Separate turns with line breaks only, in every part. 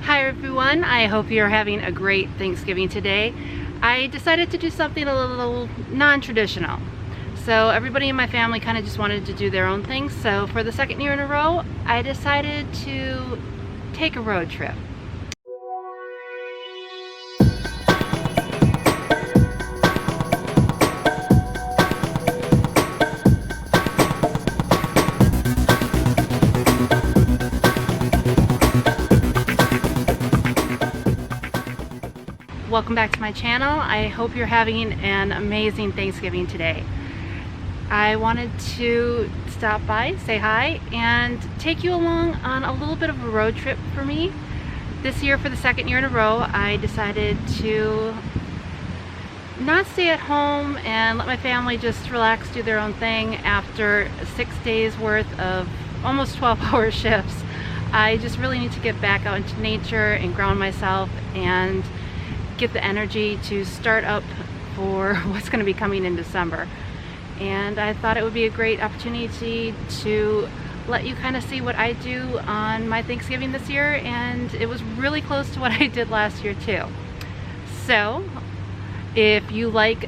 Hi everyone, I hope you're having a great Thanksgiving today. I decided to do something a little non-traditional. So everybody in my family kind of just wanted to do their own thing. So for the second year in a row, I decided to take a road trip. Welcome back to my channel. I hope you're having an amazing Thanksgiving today. I wanted to stop by, say hi, and take you along on a little bit of a road trip for me. This year, for the second year in a row, I decided to not stay at home and let my family just relax, do their own thing after 6 days worth of almost 12-hour shifts. I just really need to get back out into nature and ground myself and get the energy to start up for what's going to be coming in December. And I thought it would be a great opportunity to let you kind of see what I do on my Thanksgiving this year, and it was really close to what I did last year too. So if you like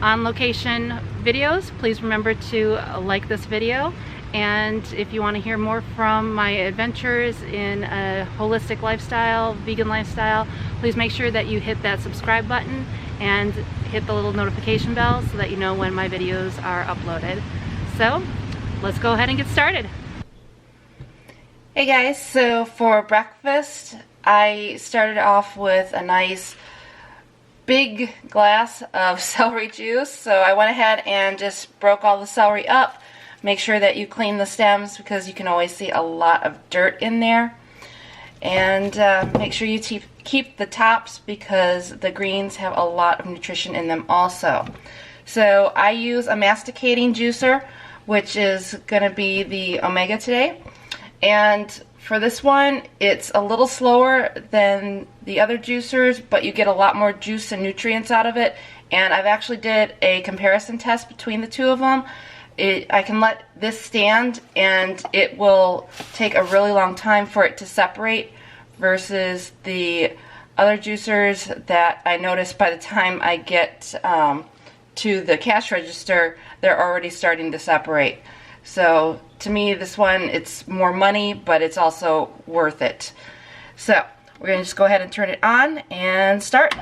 on location videos, please remember to like this video. And if you want to hear more from my adventures in a holistic lifestyle, vegan lifestyle, please make sure that you hit that subscribe button and hit the little notification bell so that you know when my videos are uploaded. So let's go ahead and get started. Hey guys, so for breakfast I started off with a nice big glass of celery juice. So I went ahead and just broke all the celery up. Make sure that you clean the stems because you can always see a lot of dirt in there. And make sure you keep the tops because the greens have a lot of nutrition in them also. So I use a masticating juicer, which is going to be the Omega today. And for this one, it's a little slower than the other juicers, but you get a lot more juice and nutrients out of it. And I've actually did a comparison test between the two of them. I can let this stand and it will take a really long time for it to separate versus the other juicers that I notice by the time I get to the cash register, they're already starting to separate. So to me, this one, it's more money, but it's also worth it. So we're going to just go ahead and turn it on and start.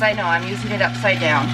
I know, I'm using it upside down.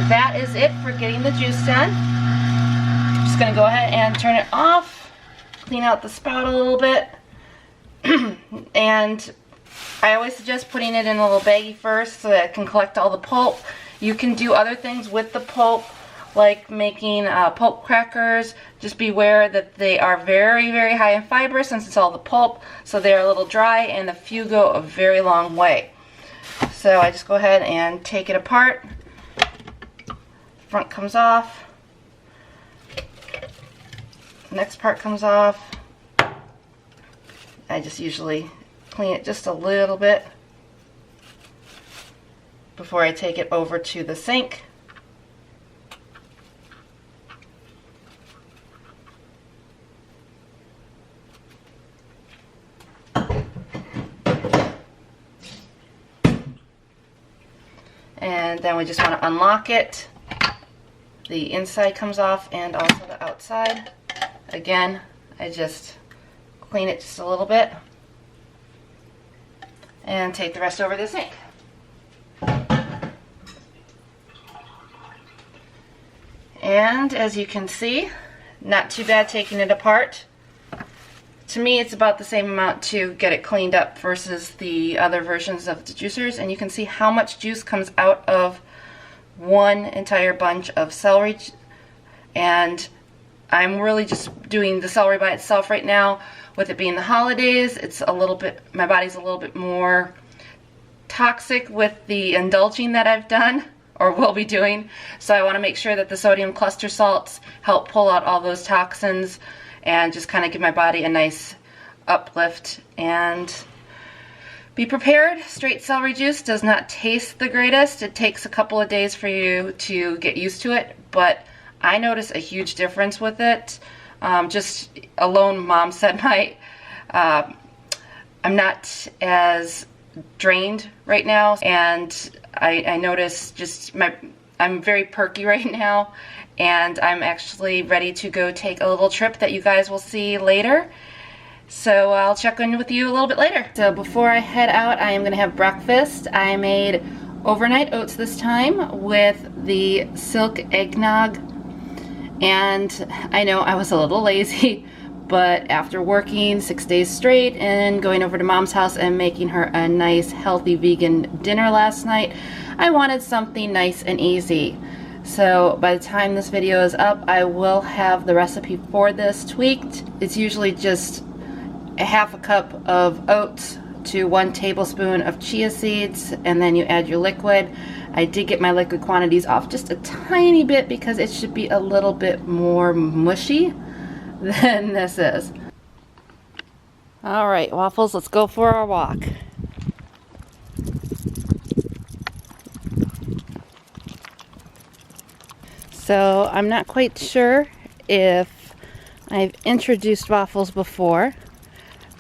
That is it for getting the juice done. I'm just going to go ahead and turn it off, clean out the spout a little bit, and I always suggest putting it in a little baggie first so that it can collect all the pulp. You can do other things with the pulp, like making pulp crackers. Just beware that they are very, very high in fiber since it's all the pulp, so they're a little dry, and the few go a very long way. So I just go ahead and take it apart. Front comes off, next part comes off. I just usually clean it just a little bit before I take it over to the sink. And then we just want to unlock it. The inside comes off and also the outside. Again, I just clean it just a little bit and take the rest over to the sink. And as you can see, not too bad taking it apart. To me, it's about the same amount to get it cleaned up versus the other versions of the juicers. And you can see how much juice comes out of one entire bunch of celery. And I'm really just doing the celery by itself right now. With it being the holidays, it's a little bit, my body's a little bit more toxic with the indulging that I've done or will be doing. So I want to make sure that the sodium cluster salts help pull out all those toxins and just kind of give my body a nice uplift and be prepared. Straight celery juice does not taste the greatest. It takes a couple of days for you to get used to it, but I notice a huge difference with it. Just alone, Mom said I'm not as drained right now, and I notice just I'm very perky right now, and I'm actually ready to go take a little trip that you guys will see later. So I'll check in with you a little bit later. So before I head out, I am going to have breakfast. I made overnight oats this time with the silk eggnog, and I know I was a little lazy, but after working 6 days straight and going over to Mom's house and making her a nice healthy vegan dinner last night, I wanted something nice and easy. So by the time this video is up, I will have the recipe for this tweaked. It's usually just a half a cup of oats to 1 tablespoon of chia seeds, and then you add your liquid. I did get my liquid quantities off just a tiny bit because it should be a little bit more mushy than this is. All right, Waffles, let's go for our walk. So I'm not quite sure if I've introduced Waffles before,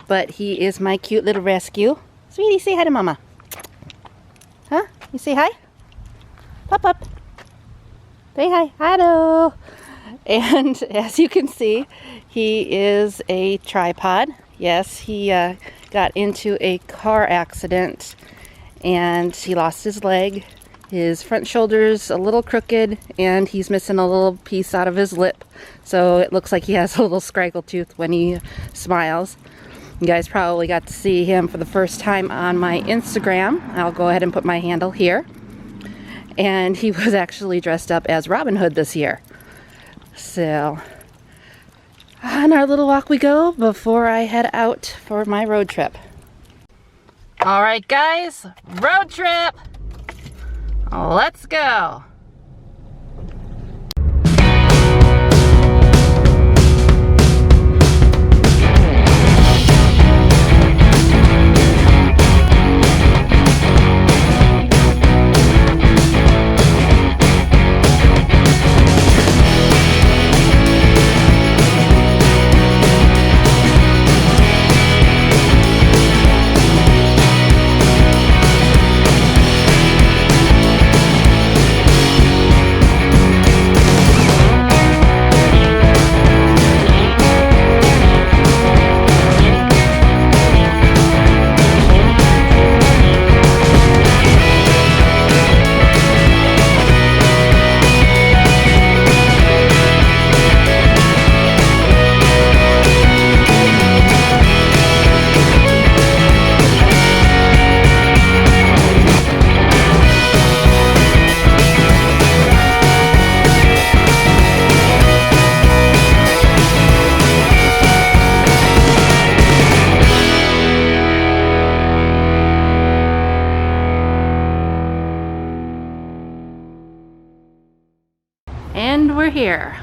but he is my cute little rescue. Sweetie, say hi to Mama. Huh? You say hi? Pop up. Say hi. Hello. And as you can see, he is a tripod. Yes, he got into a car accident and he lost his leg. His front shoulder's a little crooked and he's missing a little piece out of his lip. So it looks like he has a little scraggle tooth when he smiles. You guys probably got to see him for the first time on my Instagram. I'll go ahead and put my handle here. And he was actually dressed up as Robin Hood this year. So on our little walk we go before I head out for my road trip. All right, guys, road trip. Let's go. And we're here.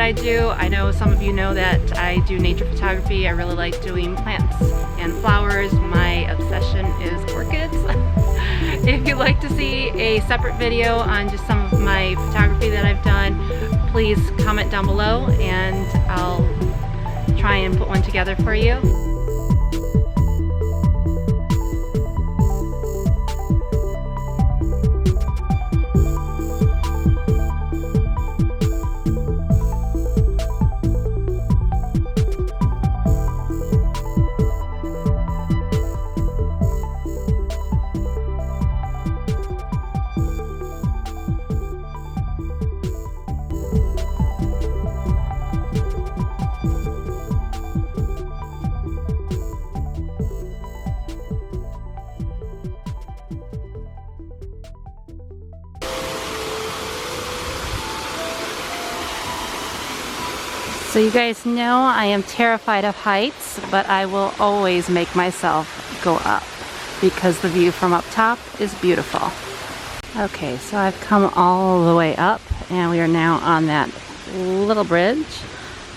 I do. I know some of you know that I do nature photography. I really like doing plants and flowers. My obsession is orchids. If you'd like to see a separate video on just some of my photography that I've done, please comment down below and I'll try and put one together for you. So you guys know I am terrified of heights, but I will always make myself go up because the view from up top is beautiful. Okay, so I've come all the way up and we are now on that little bridge,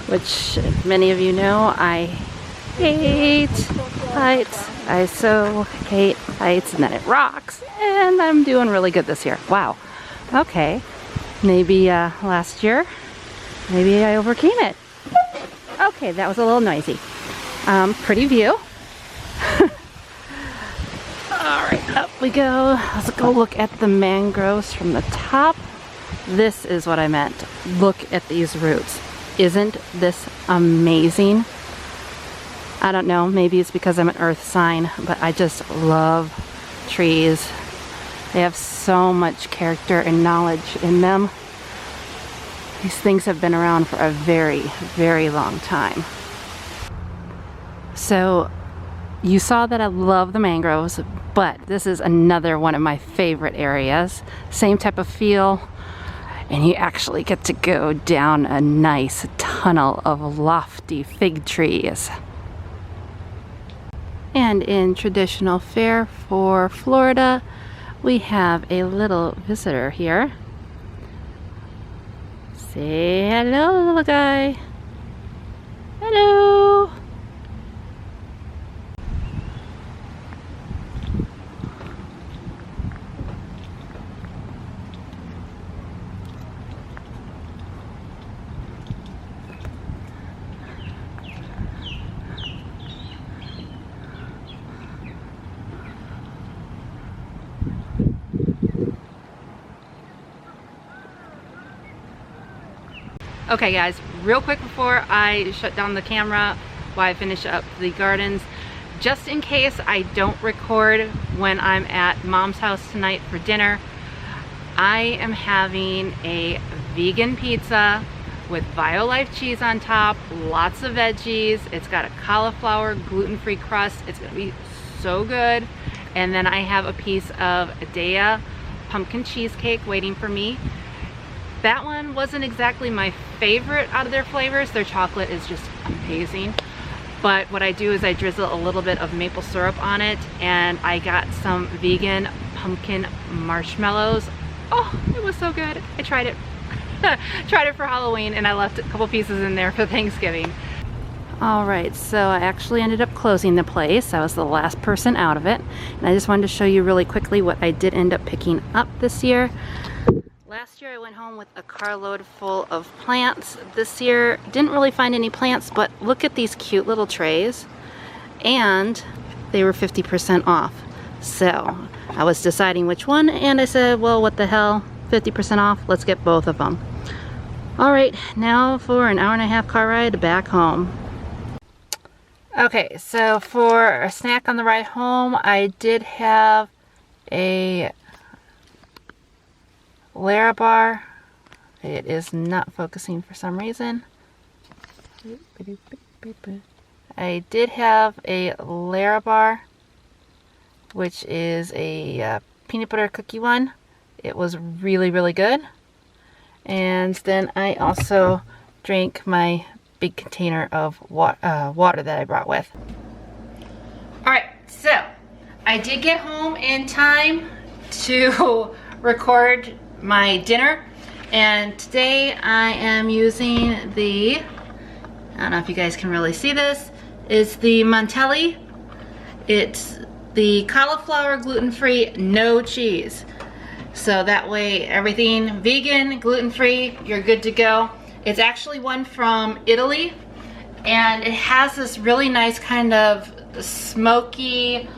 which many of you know I hate heights. I so hate heights, and then it rocks, and I'm doing really good this year. Wow. Okay, maybe last year, maybe I overcame it. Okay, that was a little noisy. Pretty view. Alright, up we go. Let's go look at the mangroves from the top. This is what I meant. Look at these roots. Isn't this amazing? I don't know, maybe it's because I'm an earth sign, but I just love trees. They have so much character and knowledge in them. These things have been around for a very, very long time. So you saw that I love the mangroves, but this is another one of my favorite areas. Same type of feel, and you actually get to go down a nice tunnel of lofty fig trees. And in traditional fare for Florida, we have a little visitor here. Say hello, little guy. Hello. Okay guys, real quick before I shut down the camera while I finish up the gardens, just in case I don't record when I'm at Mom's house tonight for dinner, I am having a vegan pizza with BioLife cheese on top, lots of veggies. It's got a cauliflower gluten-free crust. It's gonna be so good. And then I have a piece of Daiya pumpkin cheesecake waiting for me. That one wasn't exactly my favorite out of their flavors. Their chocolate is just amazing. But what I do is I drizzle a little bit of maple syrup on it, and I got some vegan pumpkin marshmallows. Oh, it was so good. I tried it. Tried it for Halloween, and I left a couple pieces in there for Thanksgiving. Alright, so I actually ended up closing the place. I was the last person out of it. And I just wanted to show you really quickly what I did end up picking up this year. Last year I went home with a carload full of plants. This year didn't really find any plants, but look at these cute little trays, and they were 50% off. So I was deciding which one, and I said, well, what the hell, 50% off, let's get both of them. Alright, now for an hour-and-a-half car ride back home. Okay, so for a snack on the ride home, I did have a Larabar. It is not focusing for some reason. I did have a Larabar, which is a peanut butter cookie one. It was really, really good. And then I also drank my big container of water that I brought with. Alright, so I did get home in time to record my dinner, And today I am using the, I don't know if you guys can really see this, is the Monteli. It's the cauliflower gluten-free, no cheese. So that way everything vegan, gluten-free, you're good to go. It's actually one from Italy, and it has this really nice kind of smoky,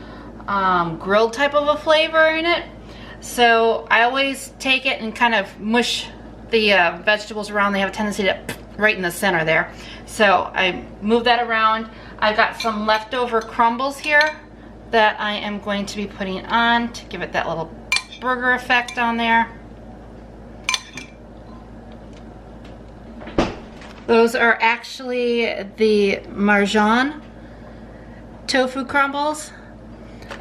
grilled type of a flavor in it. So I always take it and kind of mush the vegetables around. They have a tendency to right in the center there. So I move that around. I've got some leftover crumbles here that I am going to be putting on to give it that little burger effect on there. Those are actually the Marjan tofu crumbles,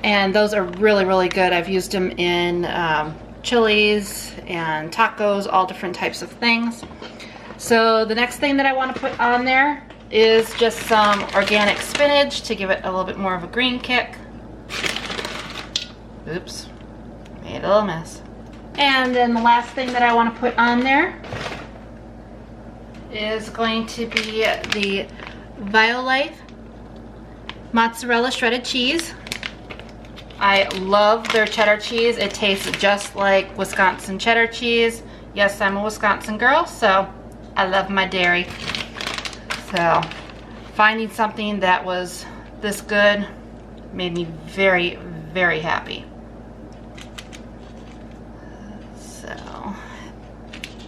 and those are really, really good. I've used them in chilies and tacos, all different types of things. So the next thing that I want to put on there is just some organic spinach to give it a little bit more of a green kick. Oops, made a little mess. And then the last thing that I want to put on there is going to be the Revitalized mozzarella shredded cheese. I love their cheddar cheese. It tastes just like Wisconsin cheddar cheese. Yes, I'm a Wisconsin girl, so I love my dairy. So finding something that was this good made me very, very happy. So I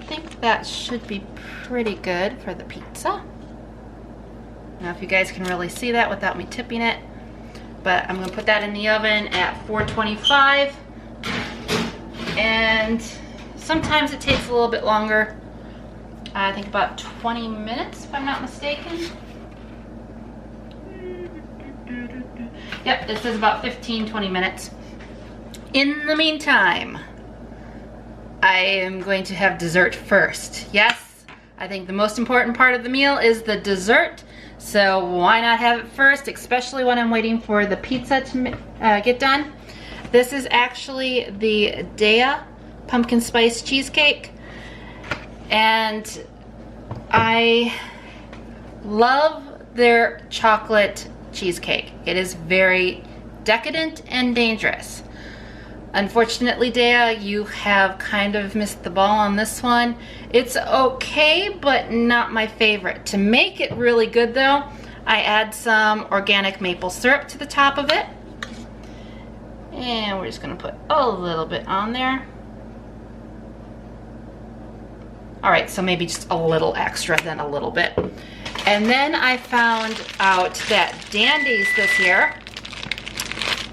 think that should be pretty good for the pizza. Now if you guys can really see that without me tipping it, but I'm going to put that in the oven at 425, and sometimes it takes a little bit longer. I think about 20 minutes if I'm not mistaken. Yep, it says about 15-20 minutes. In the meantime, I am going to have dessert first. Yes, I think the most important part of the meal is the dessert, so why not have it first, especially when I'm waiting for the pizza to get done. This is actually the Daiya pumpkin spice cheesecake, and I love their chocolate cheesecake. It is very decadent and dangerous. Unfortunately, Daiya, you have kind of missed the ball on this one. It's okay, but not my favorite. To make it really good though, I add some organic maple syrup to the top of it. And we're just gonna put a little bit on there. All right, so maybe just a little extra than a little bit. And then I found out that Dandy's this year,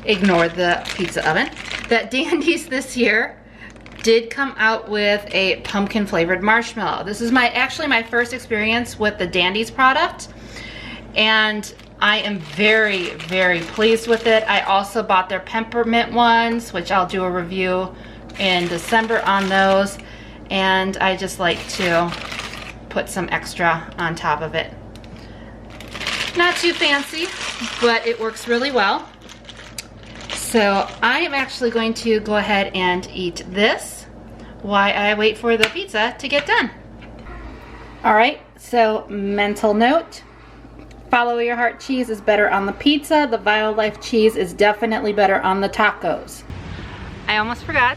ignore the pizza oven, that Dandy's this year did come out with a pumpkin flavored marshmallow. This is actually my first experience with the Dandy's product, and I am very, very pleased with it. I also bought their peppermint ones, which I'll do a review in December on those, and I just like to put some extra on top of it. Not too fancy, but it works really well. So I am actually going to go ahead and eat this while I wait for the pizza to get done. All right, so mental note, follow your heart cheese is better on the pizza. The Revitalized cheese is definitely better on the tacos. I almost forgot.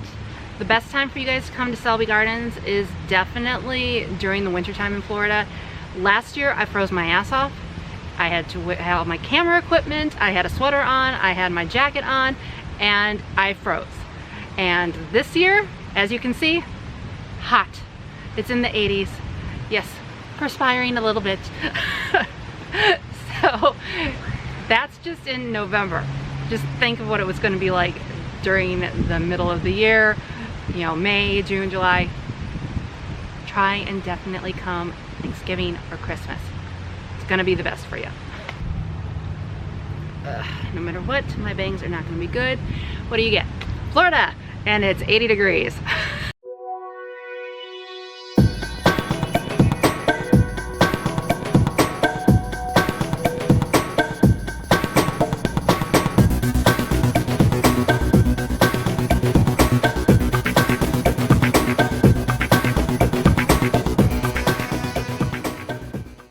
The best time for you guys to come to Selby Gardens is definitely during the winter time in Florida. Last year I froze my ass off. I had to have all my camera equipment, I had a sweater on, I had my jacket on, and I froze. And this year, as you can see, hot. It's in the 80s. Yes, perspiring a little bit. So that's just in November. Just think of what it was going to be like during the middle of the year, you know, May, June, July. Try and definitely come Thanksgiving or Christmas. Gonna be the best for you. No matter what, my bangs are not gonna be good. What do you get? Florida, and it's 80 degrees.